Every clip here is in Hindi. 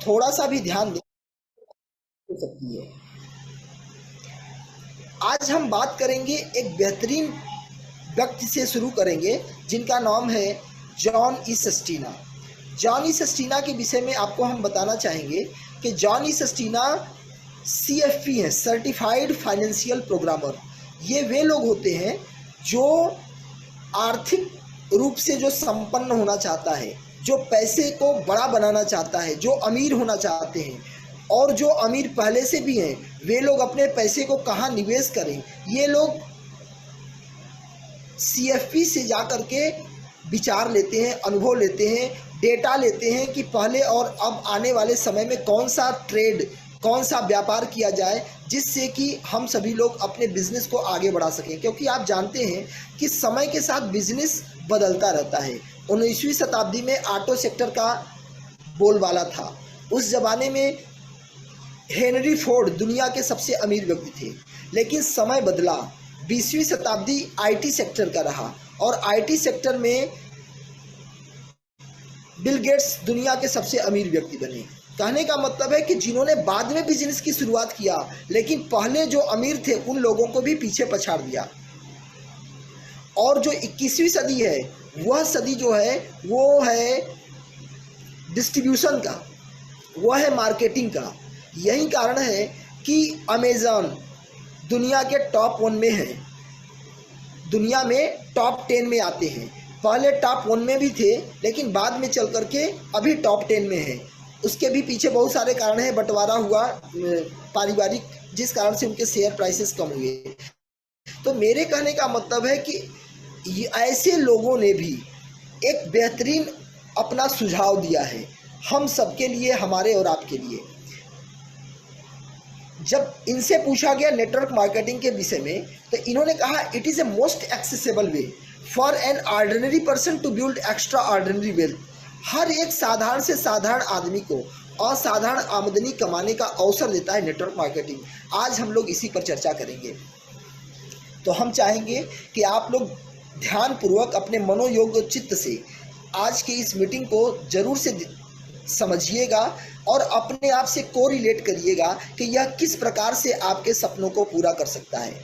थोड़ा सा भी ध्यान दें हो सकती है। आज हम बात करेंगे एक बेहतरीन व्यक्ति से शुरू करेंगे जिनका नाम है जॉन ई सस्टीना। जॉन ई सस्टीना के विषय में आपको हम बताना चाहेंगे कि जॉन ई सस्टीना CFP है, सर्टिफाइड फाइनेंशियल प्रोग्रामर। ये वे लोग होते हैं जो आर्थिक रूप से जो संपन्न होना चाहता है, जो पैसे को बड़ा बनाना चाहता है, जो अमीर होना चाहते हैं, और जो अमीर पहले से भी हैं, वे लोग अपने पैसे को कहाँ निवेश करें, ये लोग CFP से जा कर के विचार लेते हैं, अनुभव लेते हैं, डेटा लेते हैं कि पहले और अब आने वाले समय में कौन सा ट्रेड, कौन सा व्यापार किया जाए जिससे कि हम सभी लोग अपने बिजनेस को आगे बढ़ा सकें। क्योंकि आप जानते हैं कि समय के साथ बिजनेस बदलता रहता है। 19वीं शताब्दी में ऑटो सेक्टर का बोलबाला था। उस ज़माने में हेनरी फोर्ड दुनिया के सबसे अमीर व्यक्ति थे, लेकिन समय बदला। 20वीं शताब्दी IT सेक्टर का रहा और IT सेक्टर में बिल गेट्स दुनिया के सबसे अमीर व्यक्ति बने। कहने का मतलब है कि जिन्होंने बाद में बिजनेस की शुरुआत किया, लेकिन पहले जो अमीर थे उन लोगों को भी पीछे पछाड़ दिया। और जो 21वीं सदी है, वह सदी जो है वो है डिस्ट्रीब्यूशन का, वह है मार्केटिंग का। यही कारण है कि अमेज़न दुनिया के टॉप 1 में है, दुनिया में टॉप 10 में आते हैं। पहले टॉप 1 में भी थे, लेकिन बाद में चल करके अभी टॉप 10 में है। उसके भी पीछे बहुत सारे कारण हैं, बंटवारा हुआ पारिवारिक, जिस कारण से उनके शेयर प्राइसेस कम हुए। तो मेरे कहने का मतलब है कि ऐसे लोगों ने भी एक बेहतरीन अपना सुझाव दिया है हम सबके लिए, हमारे और आपके लिए। जब इनसे पूछा गया नेटवर्क मार्केटिंग के विषय में, तो इन्होंने कहा it is a most accessible way for an ordinary person to build extraordinary wealth. हर एक साधारण से साधारण आदमी को असाधारण आमदनी कमाने का अवसर देता है नेटवर्क मार्केटिंग। आज हम लोग इसी पर चर्चा करेंगे। तो हम चाहेंगे कि आप लोग ध्यानपूर्वक अपने मनोयोग चित्त से आज की इस मीटिंग को जरूर से समझिएगा और अपने आप से कोरिलेट करिएगा कि यह किस प्रकार से आपके सपनों को पूरा कर सकता है।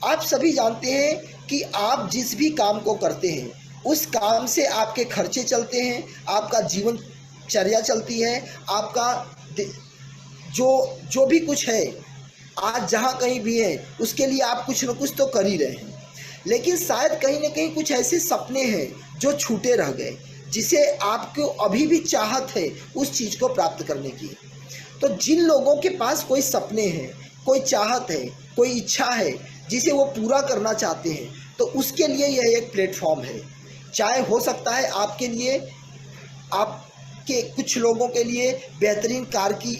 आप सभी जानते हैं कि आप जिस भी काम को करते हैं उस काम से आपके खर्चे चलते हैं, आपका जीवन चर्या चलती है, आपका जो भी कुछ है, आज जहाँ कहीं भी है उसके लिए आप कुछ न कुछ तो कर ही रहे हैं। लेकिन शायद कहीं ना कहीं कुछ ऐसे सपने हैं जो छूटे रह गए, जिसे आपको अभी भी चाहत है उस चीज़ को प्राप्त करने की। तो जिन लोगों के पास कोई सपने हैं, कोई चाहत है, कोई इच्छा है जिसे वो पूरा करना चाहते हैं, तो उसके लिए यह एक प्लेटफॉर्म है। चाहे हो सकता है आपके लिए, आपके कुछ लोगों के लिए बेहतरीन कार की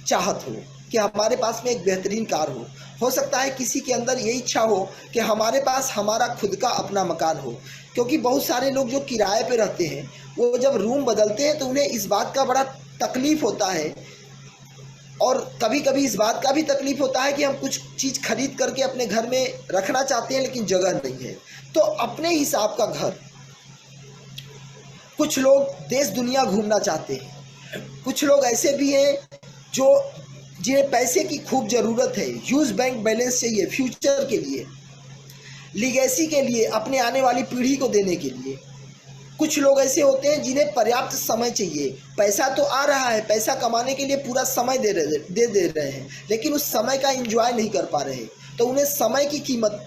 चाहत हो कि हमारे पास में एक बेहतरीन कार हो सकता है किसी के अंदर ये इच्छा हो कि हमारे पास हमारा खुद का अपना मकान हो। क्योंकि बहुत सारे लोग जो किराए पे रहते हैं, वो जब रूम बदलते हैं तो उन्हें इस बात का बड़ा तकलीफ़ होता है, और कभी कभी इस बात का भी तकलीफ होता है कि हम कुछ चीज़ खरीद करके अपने घर में रखना चाहते हैं लेकिन जगह नहीं है। तो अपने हिसाब का घर, कुछ लोग देश दुनिया घूमना चाहते हैं, कुछ लोग ऐसे भी हैं जो जिन्हें पैसे की खूब ज़रूरत है, ह्यूज बैंक बैलेंस चाहिए फ्यूचर के लिए, लीगेसी के लिए, अपने आने वाली पीढ़ी को देने के लिए। कुछ लोग ऐसे होते हैं जिन्हें पर्याप्त समय चाहिए, पैसा तो आ रहा है, पैसा कमाने के लिए पूरा समय दे रहे हैं, लेकिन उस समय का एंजॉय नहीं कर पा रहे। तो उन्हें समय की कीमत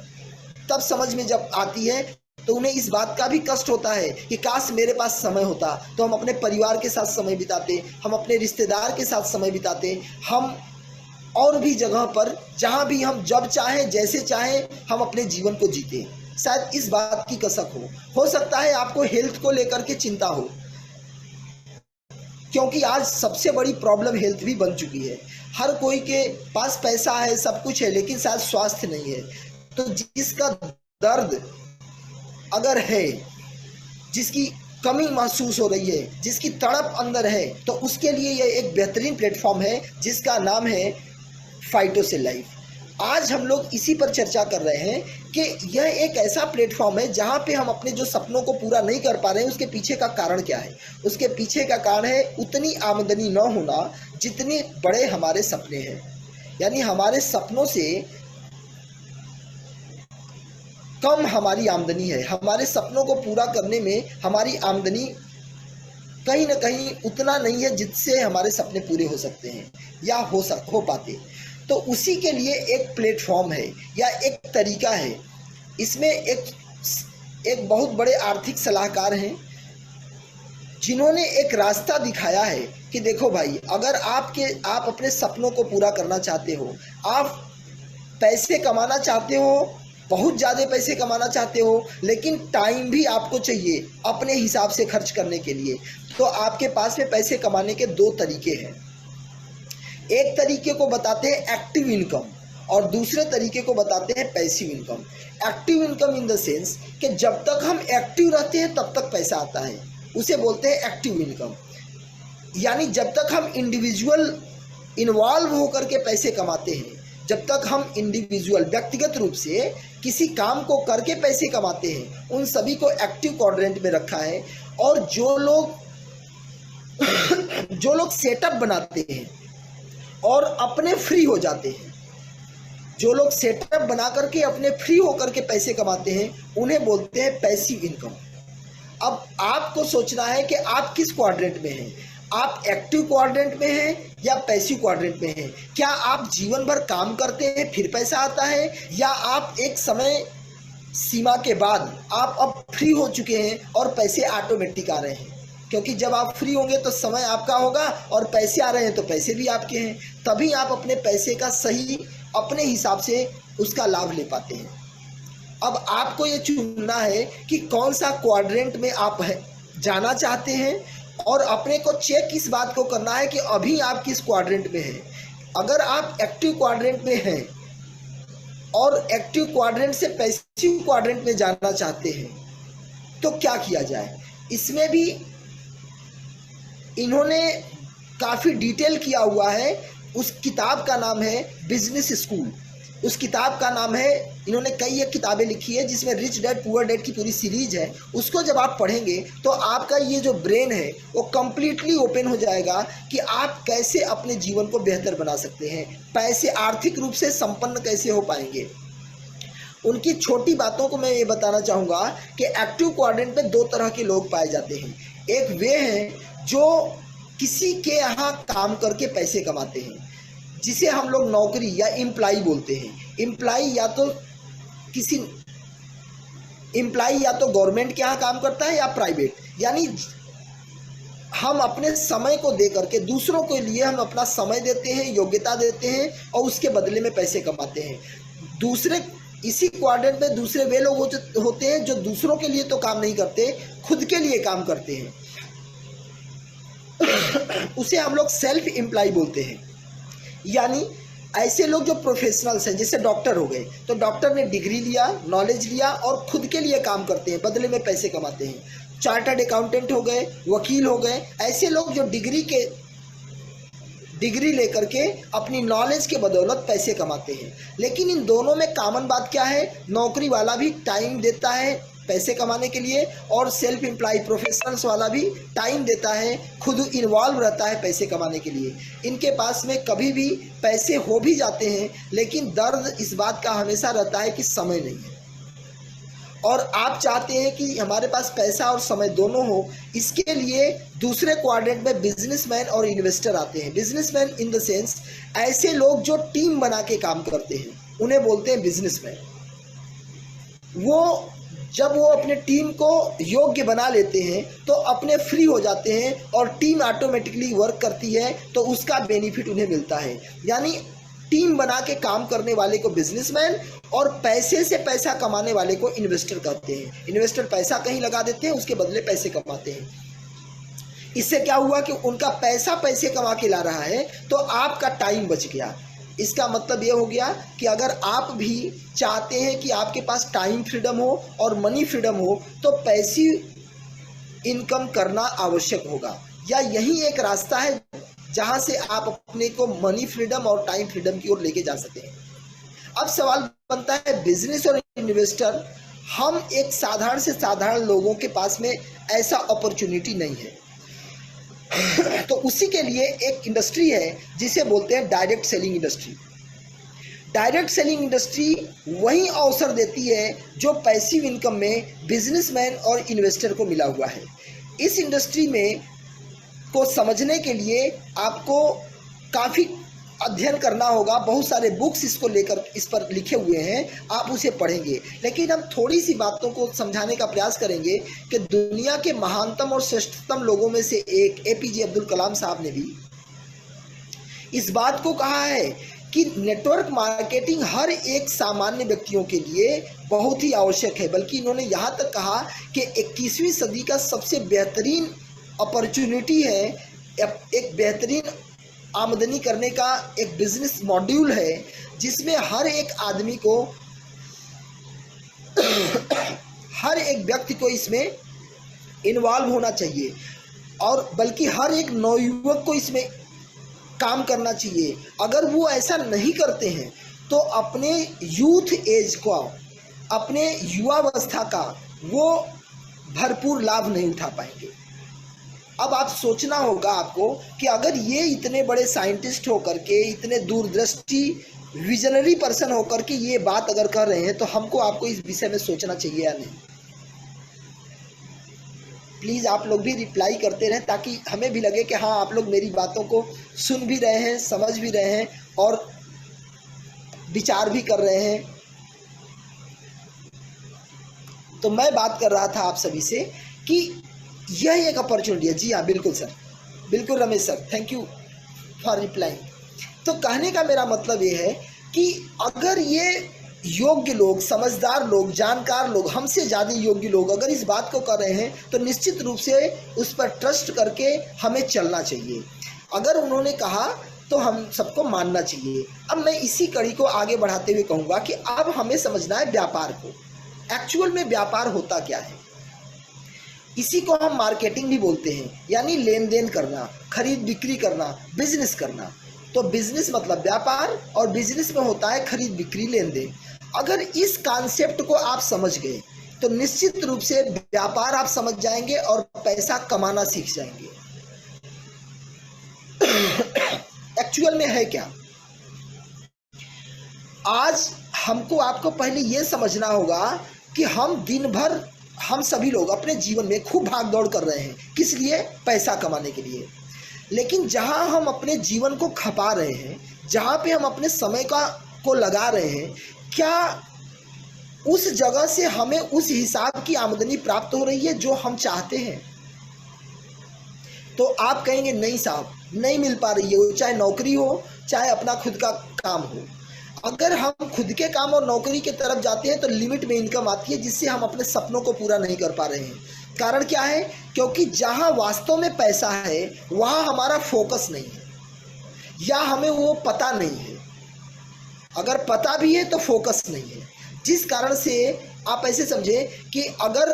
तब समझ में जब आती है तो उन्हें इस बात का भी कष्ट होता है कि काश मेरे पास समय होता तो हम अपने परिवार के साथ समय बिताते, हम अपने रिश्तेदार के साथ समय बिताते, हम और भी जगह पर जहाँ भी हम जब चाहें जैसे चाहें हम अपने जीवन को जीते। शायद इस बात की कसक हो सकता है आपको हेल्थ को लेकर के चिंता हो, क्योंकि आज सबसे बड़ी प्रॉब्लम हेल्थ भी बन चुकी है। हर कोई के पास पैसा है, सब कुछ है, लेकिन शायद स्वास्थ्य नहीं है। तो जिसका दर्द अगर है, जिसकी कमी महसूस हो रही है, जिसकी तड़प अंदर है, तो उसके लिए यह एक बेहतरीन प्लेटफॉर्म है जिसका नाम है फाइटोसेल लाइफ। आज हम लोग इसी पर चर्चा कर रहे हैं कि यह एक ऐसा प्लेटफॉर्म है जहां पे हम अपने जो सपनों को पूरा नहीं कर पा रहे हैं उसके पीछे का कारण क्या है। उसके पीछे का कारण है उतनी आमदनी न होना जितने बड़े हमारे सपने हैं, यानी हमारे सपनों से कम हमारी आमदनी है। हमारे सपनों को पूरा करने में हमारी आमदनी कहीं ना कहीं उतना नहीं है जिससे हमारे सपने पूरे हो सकते हैं या हो पाते। तो उसी के लिए एक प्लेटफॉर्म है या एक तरीका है। इसमें एक बहुत बड़े आर्थिक सलाहकार हैं जिन्होंने एक रास्ता दिखाया है कि देखो भाई, अगर आप अपने सपनों को पूरा करना चाहते हो, आप पैसे कमाना चाहते हो, बहुत ज़्यादा पैसे कमाना चाहते हो, लेकिन टाइम भी आपको चाहिए अपने हिसाब से खर्च करने के लिए, तो आपके पास में पैसे कमाने के दो तरीके हैं। एक तरीके को बताते हैं एक्टिव इनकम और दूसरे तरीके को बताते हैं passive income. Active income in the sense कि जब तक हम एक्टिव रहते हैं तब तक पैसा आता है, उसे बोलते हैं एक्टिव इनकम। यानी जब तक हम इंडिविजुअल इन्वॉल्व होकर के पैसे कमाते हैं, जब तक हम इंडिविजुअल व्यक्तिगत रूप से किसी काम को करके पैसे कमाते हैं, उन सभी को एक्टिव क्वाड्रेंट में रखा है। और जो लोग सेटअप बनाते हैं और अपने फ्री हो जाते हैं, जो लोग सेटअप बना करके अपने फ्री होकर के पैसे कमाते हैं, उन्हें बोलते हैं पैसिव इनकम। अब आपको सोचना है कि आप किस क्वाड्रेंट में हैं, आप एक्टिव क्वाड्रेंट में हैं या पैसिव क्वाड्रेंट में हैं। क्या आप जीवन भर काम करते हैं फिर पैसा आता है, या आप एक समय सीमा के बाद आप अब फ्री हो चुके हैं और पैसे ऑटोमेटिक आ रहे हैं। क्योंकि जब आप फ्री होंगे तो समय आपका होगा और पैसे आ रहे हैं तो पैसे भी आपके हैं, तभी आप अपने पैसे का सही अपने हिसाब से उसका लाभ ले पाते हैं। अब आपको ये चुनना है कि कौन सा क्वाड्रेंट में आप जाना चाहते हैं, और अपने को चेक इस बात को करना है कि अभी आप किस क्वाड्रेंट में हैं। अगर आप एक्टिव क्वाड्रेंट में हैं और एक्टिव क्वाड्रेंट से पैसिव क्वाड्रेंट में जाना चाहते हैं, तो क्या किया जाए। इसमें भी इन्होंने काफ़ी डिटेल किया हुआ है। उस किताब का नाम है बिजनेस स्कूल। उस किताब का नाम है, इन्होंने कई एक किताबें लिखी है जिसमें रिच डैड पुअर डैड की पूरी सीरीज है। उसको जब आप पढ़ेंगे तो आपका ये जो ब्रेन है वो कम्प्लीटली ओपन हो जाएगा कि आप कैसे अपने जीवन को बेहतर बना सकते हैं, पैसे आर्थिक रूप से संपन्न कैसे हो पाएंगे। उनकी छोटी बातों को मैं ये बताना चाहूँगा कि एक्टिव क्वाड्रेंट में दो तरह के लोग पाए जाते हैं। एक वे हैं जो किसी के यहाँ काम करके पैसे कमाते हैं, जिसे हम लोग नौकरी या एम्प्लॉय बोलते हैं। एम्प्लॉय या तो गवर्नमेंट के यहाँ काम करता है या प्राइवेट, यानी हम अपने समय को दे करके दूसरों के लिए हम अपना समय देते हैं, योग्यता देते हैं और उसके बदले में पैसे कमाते हैं। इसी क्वाड्रेंट में दूसरे वे लोग होते हैं जो दूसरों के लिए तो काम नहीं करते, खुद के लिए काम करते हैं। उसे हम लोग सेल्फ एम्प्लॉय बोलते हैं। यानी ऐसे लोग जो प्रोफेशनल्स हैं, जैसे डॉक्टर हो गए, तो डॉक्टर ने डिग्री लिया, नॉलेज लिया और खुद के लिए काम करते हैं, बदले में पैसे कमाते हैं। चार्टर्ड अकाउंटेंट हो गए, वकील हो गए, ऐसे लोग जो डिग्री लेकर के अपनी नॉलेज के बदौलत पैसे कमाते हैं। लेकिन इन दोनों में कॉमन बात क्या है, नौकरी वाला भी टाइम देता है पैसे कमाने के लिए, और सेल्फ एम्प्लॉय प्रोफेशनल्स वाला भी टाइम देता है, खुद इन्वॉल्व रहता है पैसे कमाने के लिए। इनके पास में कभी भी पैसे हो भी जाते हैं, लेकिन दर्द इस बात का हमेशा रहता है कि समय नहीं है। और आप चाहते हैं कि हमारे पास पैसा और समय दोनों हो, इसके लिए दूसरे क्वाड्रेंट में बिजनेसमैन और इन्वेस्टर आते हैं। बिजनेसमैन इन द सेंस ऐसे लोग जो टीम बना के काम करते हैं, उन्हें बोलते हैं बिजनेसमैन। जब वो अपने टीम को योग्य बना लेते हैं तो अपने फ्री हो जाते हैं और टीम ऑटोमेटिकली वर्क करती है, तो उसका बेनिफिट उन्हें मिलता है। यानी टीम बना के काम करने वाले को बिजनेसमैन और पैसे से पैसा कमाने वाले को इन्वेस्टर कहते हैं। इन्वेस्टर पैसा कहीं लगा देते हैं, उसके बदले पैसे कमाते हैं। इससे क्या हुआ कि उनका पैसा पैसे कमा के ला रहा है, तो आपका टाइम बच गया। इसका मतलब ये हो गया कि अगर आप भी चाहते हैं कि आपके पास टाइम फ्रीडम हो और मनी फ्रीडम हो, तो पैसिव इनकम करना आवश्यक होगा, या यही एक रास्ता है जहां से आप अपने को मनी फ्रीडम और टाइम फ्रीडम की ओर लेके जा सकते हैं। अब सवाल बनता है बिजनेस और इन्वेस्टर, हम एक साधारण से साधारण लोगों के पास में ऐसा अपॉर्चुनिटी नहीं है। तो उसी के लिए एक इंडस्ट्री है जिसे बोलते हैं direct selling industry. Direct selling industry वही अवसर देती है जो पैसिव इनकम में बिजनेसमैन और इन्वेस्टर को मिला हुआ है। इस इंडस्ट्री में को समझने के लिए आपको काफ़ी अध्ययन करना होगा, बहुत सारे बुक्स इसको लेकर इस पर लिखे हुए हैं, आप उसे पढ़ेंगे। लेकिन हम थोड़ी सी बातों को समझाने का प्रयास करेंगे कि दुनिया के महानतम और श्रेष्ठतम लोगों में से एक एपीजे अब्दुल कलाम साहब ने भी इस बात को कहा है कि नेटवर्क मार्केटिंग हर एक सामान्य व्यक्तियों के लिए बहुत ही आवश्यक है। बल्कि इन्होंने यहाँ तक कहा कि 21वीं सदी का सबसे बेहतरीन अपॉर्चुनिटी है, एक बेहतरीन आमदनी करने का एक बिजनेस मॉड्यूल है जिसमें हर एक आदमी को हर एक व्यक्ति को इसमें इन्वॉल्व होना चाहिए और बल्कि हर एक नवयुवक को इसमें काम करना चाहिए। अगर वो ऐसा नहीं करते हैं तो अपने यूथ एज को, अपने युवावस्था का वो भरपूर लाभ नहीं उठा पाएंगे। अब आप सोचना होगा आपको कि अगर ये इतने बड़े साइंटिस्ट होकर के, इतने दूरदृष्टि विजनरी पर्सन होकर के ये बात अगर कर रहे हैं तो हमको आपको इस विषय में सोचना चाहिए या नहीं। प्लीज़ आप लोग भी रिप्लाई करते रहें ताकि हमें भी लगे कि हाँ आप लोग मेरी बातों को सुन भी रहे हैं, समझ भी रहे हैं और विचार भी कर रहे हैं। तो मैं बात कर रहा था आप सभी से कि यह एक अपॉर्चुनिटी है। जी हाँ, बिल्कुल सर, बिल्कुल Ramesh sir, thank you for replying. तो कहने का मेरा मतलब ये है कि अगर ये योग्य लोग, समझदार लोग, जानकार लोग, हमसे ज़्यादा योग्य लोग अगर इस बात को कर रहे हैं तो निश्चित रूप से उस पर ट्रस्ट करके हमें चलना चाहिए। अगर उन्होंने कहा तो हम सबको मानना चाहिए। अब मैं इसी कड़ी को आगे बढ़ाते हुए कहूँगा कि अब हमें समझना है व्यापार को। एक्चुअल में व्यापार होता क्या है, इसी को हम मार्केटिंग भी बोलते हैं, यानी लेन देन करना, खरीद बिक्री करना, बिजनेस करना। तो बिजनेस मतलब व्यापार और बिजनेस में होता है खरीद बिक्री, लेन देन। अगर इस कॉन्सेप्ट को आप समझ गए तो निश्चित रूप से व्यापार आप समझ जाएंगे और पैसा कमाना सीख जाएंगे। एक्चुअल में है क्या, आज हमको आपको पहले यह समझना होगा कि हम दिन भर, हम सभी लोग अपने जीवन में खूब भाग दौड़ कर रहे हैं, किस लिए? पैसा कमाने के लिए। लेकिन जहां हम अपने जीवन को खपा रहे हैं, जहां पे हम अपने समय को लगा रहे हैं, क्या उस जगह से हमें उस हिसाब की आमदनी प्राप्त हो रही है जो हम चाहते हैं? तो आप कहेंगे नहीं साहब, नहीं मिल पा रही है, वो चाहे नौकरी हो चाहे अपना खुद का काम हो। अगर हम खुद के काम और नौकरी के तरफ जाते हैं तो लिमिट में इनकम आती है जिससे हम अपने सपनों को पूरा नहीं कर पा रहे हैं। कारण क्या है? क्योंकि जहां वास्तव में पैसा है वहां हमारा फोकस नहीं है, या हमें वो पता नहीं है। अगर पता भी है तो फोकस नहीं है, जिस कारण से आप ऐसे समझे कि अगर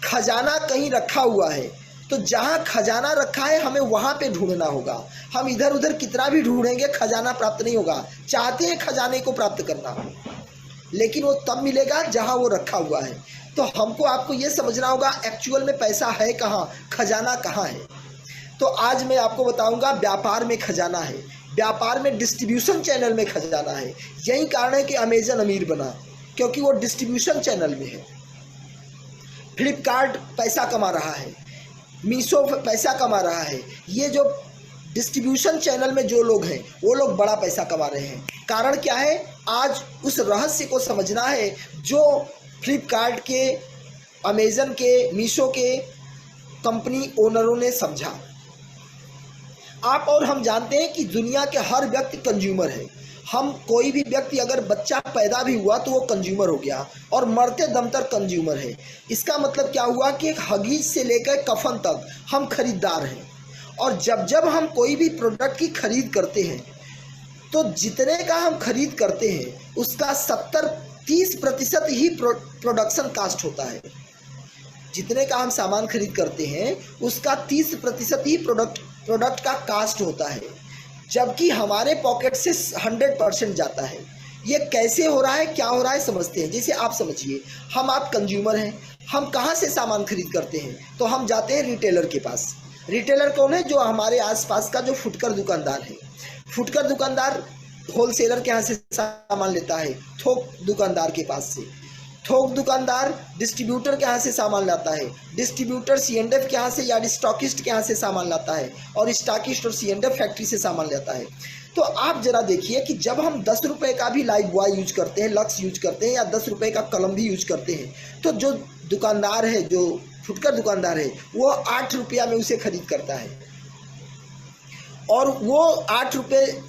खजाना कहीं रखा हुआ है तो जहां खजाना रखा है हमें वहां पे ढूंढना होगा। हम इधर उधर कितना भी ढूंढेंगे खजाना प्राप्त नहीं होगा। चाहते हैं खजाने को प्राप्त करना, लेकिन वो तब मिलेगा जहां वो रखा हुआ है। तो हमको आपको ये समझना होगा एक्चुअल में पैसा है कहाँ, खजाना कहाँ है। तो आज मैं आपको बताऊंगा व्यापार में खजाना है, व्यापार में डिस्ट्रीब्यूशन चैनल में खजाना है। यही कारण है कि अमेजन अमीर बना, क्योंकि वो डिस्ट्रीब्यूशन चैनल में है। फ्लिपकार्ट पैसा कमा रहा है, मीशो पैसा कमा रहा है। ये जो डिस्ट्रीब्यूशन चैनल में जो लोग हैं वो लोग बड़ा पैसा कमा रहे हैं। कारण क्या है? आज उस रहस्य को समझना है जो फ्लिपकार्ट के, अमेजन के, मीशो के कंपनी ओनरों ने समझा। आप और हम जानते हैं कि दुनिया के हर व्यक्ति कंज्यूमर है। हम कोई भी व्यक्ति अगर बच्चा पैदा भी हुआ तो वो कंज्यूमर हो गया और मरते दम तक कंज्यूमर है। इसका मतलब क्या हुआ कि एक हगीज से लेकर कफन तक हम खरीदार हैं। और जब जब हम कोई भी प्रोडक्ट की खरीद करते हैं तो जितने का हम खरीद करते हैं उसका 70-30% ही प्रोडक्शन कास्ट होता है। जितने का हम सामान खरीद करते हैं उसका 30% ही प्रोडक्ट का कास्ट होता है, जबकि हमारे पॉकेट से 100% जाता है। ये कैसे हो रहा है, क्या हो रहा है, समझते हैं। जैसे आप समझिए, आप कंज्यूमर हैं, हम कहाँ से सामान खरीद करते हैं? तो हम जाते हैं रिटेलर के पास। रिटेलर कौन है? जो हमारे आसपास का जो फुटकर दुकानदार है। फुटकर दुकानदार होलसेलर के यहाँ से सामान लेता है, थोक दुकानदार के पास से। थोक दुकानदार डिस्ट्रीब्यूटर के यहाँ से सामान लाता है, डिस्ट्रीब्यूटर C&F के यहाँ से या स्टॉकिस्ट के यहाँ से सामान लाता है, और स्टॉकिस्ट और C&F फैक्ट्री से सामान लेता है। तो आप जरा देखिए कि जब हम 10 रुपये का भी लाइफ बॉय यूज करते हैं, लक्स यूज करते हैं, या 10 रुपये का कलम भी यूज करते हैं, तो जो दुकानदार है, जो फुटकर दुकानदार है, वो 8 रुपया में उसे खरीद करता है, और वो 8 रुपये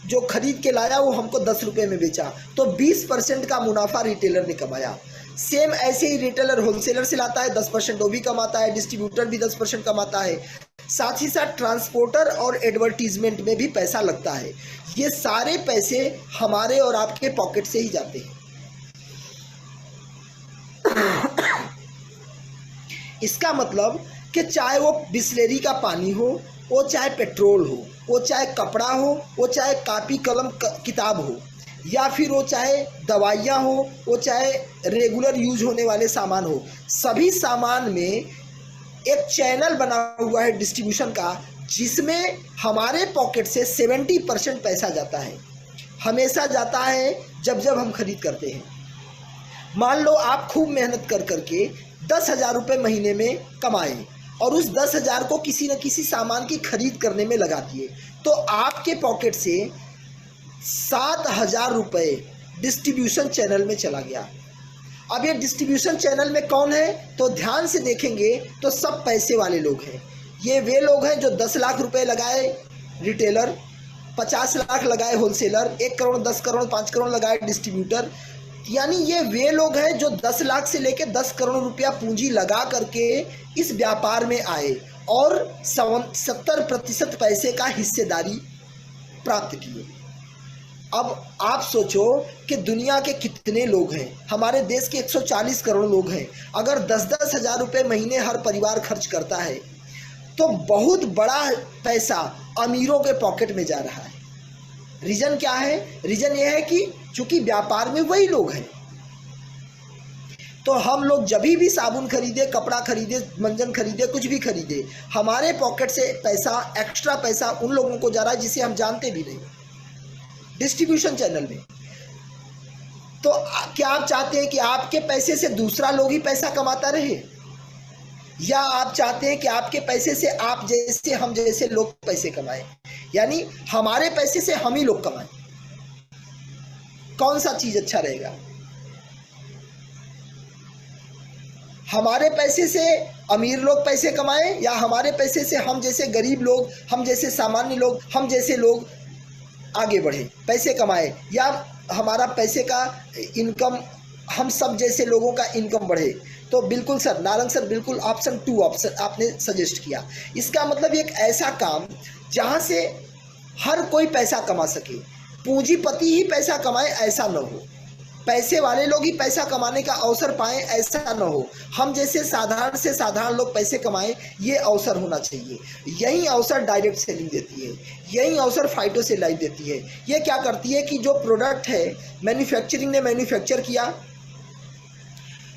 जो खरीद के लाया वो हमको 10 रुपये में बेचा, तो 20% का मुनाफा रिटेलर ने कमाया। सेम ऐसे ही रिटेलर होलसेलर से लाता है, 10% वो भी कमाता है, डिस्ट्रीब्यूटर भी 10% कमाता है, साथ ही साथ ट्रांसपोर्टर और एडवर्टीजमेंट में भी पैसा लगता है। ये सारे पैसे हमारे और आपके पॉकेट से ही जाते हैं। इसका मतलब कि चाहे वो बिस्लेरी का पानी हो, वो चाहे पेट्रोल हो, वो चाहे कपड़ा हो, वो चाहे कापी कलम किताब हो, या फिर वो चाहे दवाइयाँ हो, वो चाहे रेगुलर यूज होने वाले सामान हो, सभी सामान में एक चैनल बना हुआ है डिस्ट्रीब्यूशन का, जिसमें हमारे पॉकेट से 70% पैसा जाता है। हमेशा जाता है जब जब हम खरीद करते हैं। मान लो आप खूब मेहनत कर करके 10,000 रुपये महीने में कमाए, और उस 10,000 को किसी न किसी सामान की खरीद करने में लगा दिए, तो आपके पॉकेट से 7,000 रुपये डिस्ट्रीब्यूशन चैनल में चला गया। अब ये डिस्ट्रीब्यूशन चैनल में कौन है? तो ध्यान से देखेंगे तो सब पैसे वाले लोग हैं। ये वे लोग हैं जो 10 लाख रुपए लगाए रिटेलर, 50 लाख लगाए होलसेलर, 1 करोड़, 10 करोड़, 5 करोड़ लगाए डिस्ट्रीब्यूटर। यानी ये वे लोग हैं जो 10 लाख से लेकर 10 करोड़ रुपया पूंजी लगा करके इस व्यापार में आए और 70% पैसे का हिस्सेदारी प्राप्त किए। अब आप सोचो कि दुनिया के कितने लोग हैं। हमारे देश के 140 करोड़ लोग हैं। अगर 10-10 हज़ार रुपये महीने हर परिवार खर्च करता है, तो बहुत बड़ा पैसा अमीरों के पॉकेट में जा रहा है। रीज़न क्या है? रीज़न ये है कि चूंकि व्यापार में वही लोग हैं, तो हम लोग जब भी साबुन खरीदे, कपड़ा खरीदे, मंजन खरीदे, कुछ भी खरीदे, हमारे पॉकेट से पैसा, एक्स्ट्रा पैसा उन लोगों को जा रहा है जिसे हम जानते भी नहीं, डिस्ट्रीब्यूशन चैनल में। तो क्या आप चाहते हैं कि आपके पैसे से दूसरा लोग ही पैसा कमाता रहे, या आप चाहते हैं कि आपके पैसे से आप जैसे, हम जैसे लोग पैसे कमाएं, यानी हमारे पैसे से हम ही लोग कमाएं? कौन सा चीज अच्छा रहेगा? हमारे पैसे से अमीर लोग पैसे कमाएं, या हमारे पैसे से हम जैसे गरीब लोग, हम जैसे सामान्य लोग, हम जैसे लोग आगे बढ़े, पैसे कमाए, या हमारा पैसे का इनकम, हम सब जैसे लोगों का इनकम बढ़े? तो बिल्कुल सर, नारंग सर, बिल्कुल ऑप्शन 2 ऑप्शन आपने सजेस्ट किया। इसका मतलब एक ऐसा काम जहां से हर कोई पैसा कमा सके, पूंजीपति ही पैसा कमाए ऐसा न हो, पैसे वाले लोग ही पैसा कमाने का अवसर पाएं ऐसा न हो, हम जैसे साधारण से साधारण लोग पैसे कमाएं, ये अवसर होना चाहिए। यही अवसर डायरेक्ट सेलिंग देती है, यही अवसर फाइटो से लाइव देती है। ये क्या करती है कि जो प्रोडक्ट है, मैन्युफैक्चरिंग ने मैन्युफैक्चर किया,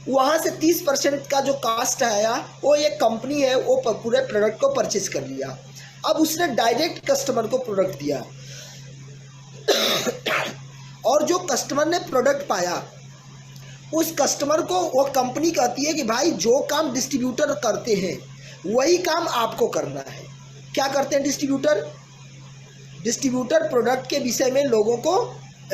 वहाँ से 30% का जो कास्ट आया, वो एक कंपनी है, वो पूरे प्रोडक्ट को परचेज कर लिया। अब उसने डायरेक्ट कस्टमर को प्रोडक्ट दिया, और जो कस्टमर ने प्रोडक्ट पाया, उस कस्टमर को वो कंपनी कहती है कि भाई जो काम डिस्ट्रीब्यूटर करते हैं वही काम आपको करना है। क्या करते हैं डिस्ट्रीब्यूटर? डिस्ट्रीब्यूटर प्रोडक्ट के विषय में लोगों को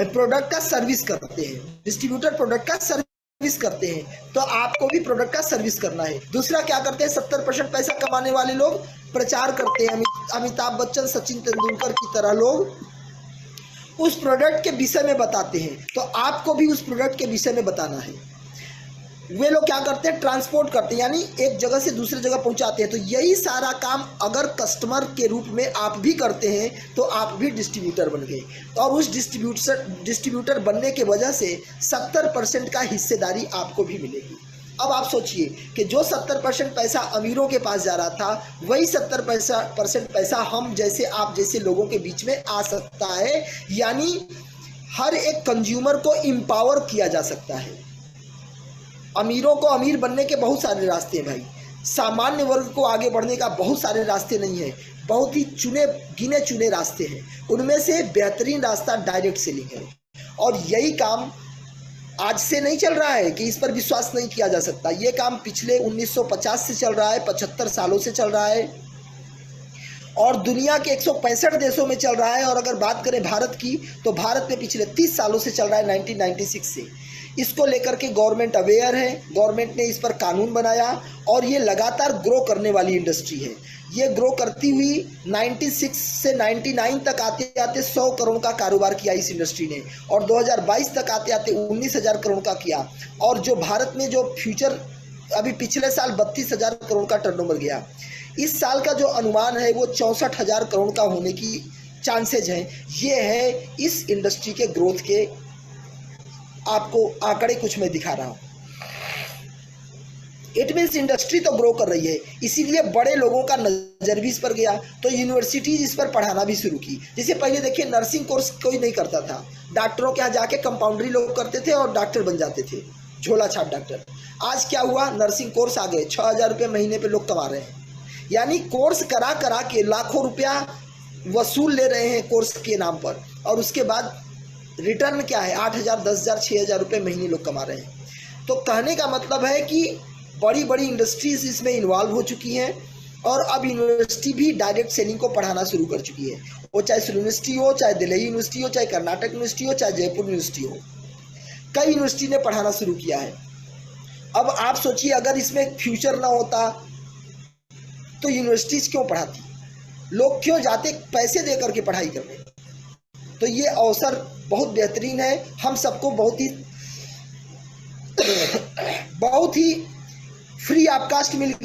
प्रोडक्ट का सर्विस करते हैं। डिस्ट्रीब्यूटर प्रोडक्ट का सर्विस करते हैं, तो आपको भी प्रोडक्ट का सर्विस करना है। दूसरा क्या करते हैं? 70% पैसा कमाने वाले लोग प्रचार करते हैं। अमिताभ बच्चन, सचिन तेंदुलकर की तरह लोग उस प्रोडक्ट के विषय में बताते हैं, तो आपको भी उस प्रोडक्ट के विषय में बताना है। वे लोग क्या करते हैं? ट्रांसपोर्ट करते हैं, यानी एक जगह से दूसरी जगह पहुंचाते हैं। तो यही सारा काम अगर कस्टमर के रूप में आप भी करते हैं, तो आप भी डिस्ट्रीब्यूटर बन गए, और उस डिस्ट्रीब्यूटर बनने के वजह से 70% का हिस्सेदारी आपको भी मिलेगी। अब आप सोचिए कि जो 70% पैसा अमीरों के पास जा रहा था, वही 70% पैसा हम जैसे, आप जैसे लोगों के बीच में आ सकता है। यानी हर एक कंज्यूमर को एम्पावर किया जा सकता है। अमीरों को अमीर बनने के बहुत सारे रास्ते हैं भाई, सामान्य वर्ग को आगे बढ़ने का बहुत सारे रास्ते नहीं है, बहुत ही गिने चुने रास्ते हैं। उनमें से बेहतरीन रास्ता डायरेक्ट सेलिंग है, और यही काम आज से नहीं चल रहा है कि इस पर विश्वास नहीं किया जा सकता। ये काम पिछले 1950 से चल रहा है, 75 सालों से चल रहा है, और दुनिया के 165 देशों में चल रहा है। और अगर बात करें भारत की, तो भारत में पिछले 30 सालों से चल रहा है, 1996 से। इसको लेकर के गवर्नमेंट अवेयर है, गवर्नमेंट ने इस पर कानून बनाया, और ये लगातार ग्रो करने वाली इंडस्ट्री है। ये ग्रो करती हुई 96 से 99 तक आते आते 100 करोड़ का कारोबार किया इस इंडस्ट्री ने, और 2022 तक आते आते 19,000 करोड़ का किया। और जो भारत में जो फ्यूचर अभी पिछले साल 32,000 करोड़ का टर्नओवर गया, इस साल का जो अनुमान है वो 64,000 करोड़ का होने की चांसेज हैं। ये है इस इंडस्ट्री के ग्रोथ के आपको आंकड़े कुछ मैं दिखा रहा हूँ। इट मीन्स इंडस्ट्री तो ग्रो कर रही है, इसीलिए बड़े लोगों का नज़र भी इस पर गया, तो यूनिवर्सिटीज इस पर पढ़ाना भी शुरू की। जैसे पहले देखिए नर्सिंग कोर्स कोई नहीं करता था, डॉक्टरों के यहाँ जाके कंपाउंडरी लोग करते थे और डॉक्टर बन जाते थे, झोला छाप डॉक्टर। आज क्या हुआ, नर्सिंग कोर्स आ गए, 6,000 रुपये महीने पे लोग कमा रहे हैं। यानी कोर्स करा करा के लाखों रुपया वसूल ले रहे हैं कोर्स के नाम पर, और उसके बाद रिटर्न क्या है, 8,000, 10,000, 6,000 रुपये महीने लोग कमा रहे हैं। तो कहने का मतलब है कि बड़ी बड़ी इंडस्ट्रीज इसमें इन्वॉल्व हो चुकी हैं, और अब यूनिवर्सिटी भी डायरेक्ट सेलिंग को पढ़ाना शुरू कर चुकी है। वो चाहे सिल्वर यूनिवर्सिटी हो, चाहे दिल्ली यूनिवर्सिटी हो, चाहे कर्नाटक यूनिवर्सिटी हो, चाहे जयपुर यूनिवर्सिटी हो, कई यूनिवर्सिटी ने पढ़ाना शुरू किया है। अब आप सोचिए, अगर इसमें फ्यूचर ना होता तो यूनिवर्सिटीज क्यों पढ़ाती, लोग क्यों जाते पैसे दे करके पढ़ाई करने। तो ये अवसर बहुत बेहतरीन है, हम सबको बहुत ही फ्री ऑफ कास्ट मिल गया।